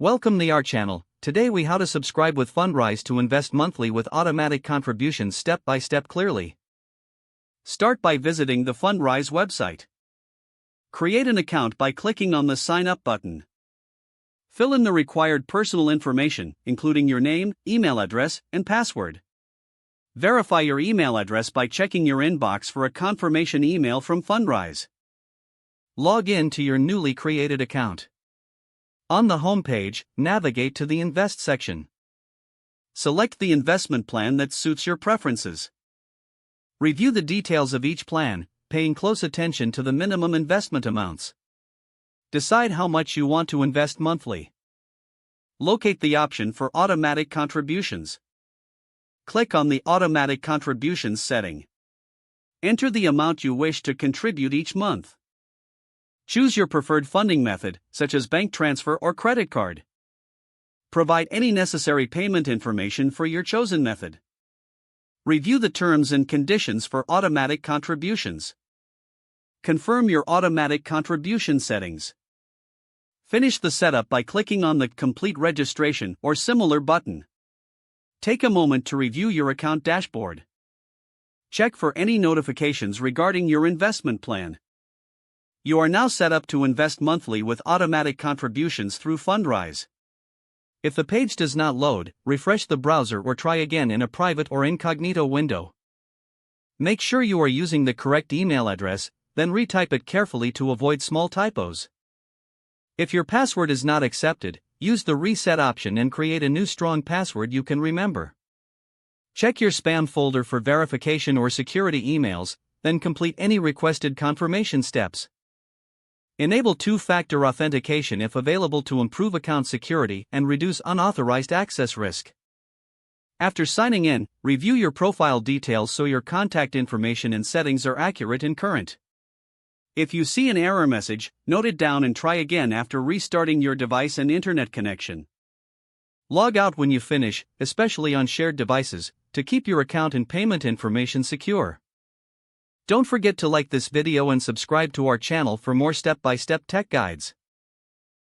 Welcome to our channel. Today we how to subscribe with Fundrise to invest monthly with automatic contributions step by step clearly. Start by visiting the Fundrise website. Create an account by clicking on the Sign Up button. Fill in the required personal information, including your name, email address, and password. Verify your email address by checking your inbox for a confirmation email from Fundrise. Log in to your newly created account. On the home page, navigate to the Invest section. Select the investment plan that suits your preferences. Review the details of each plan, paying close attention to the minimum investment amounts. Decide how much you want to invest monthly. Locate the option for automatic contributions. Click on the Automatic Contributions setting. Enter the amount you wish to contribute each month. Choose your preferred funding method, such as bank transfer or credit card. Provide any necessary payment information for your chosen method. Review the terms and conditions for automatic contributions. Confirm your automatic contribution settings. Finish the setup by clicking on the Complete Registration or similar button. Take a moment to review your account dashboard. Check for any notifications regarding your investment plan. You are now set up to invest monthly with automatic contributions through Fundrise. If the page does not load, refresh the browser or try again in a private or incognito window. Make sure you are using the correct email address, then retype it carefully to avoid small typos. If your password is not accepted, use the reset option and create a new strong password you can remember. Check your spam folder for verification or security emails, then complete any requested confirmation steps. Enable two-factor authentication if available to improve account security and reduce unauthorized access risk. After signing in, review your profile details so your contact information and settings are accurate and current. If you see an error message, note it down and try again after restarting your device and internet connection. Log out when you finish, especially on shared devices, to keep your account and payment information secure. Don't forget to like this video and subscribe to our channel for more step-by-step tech guides.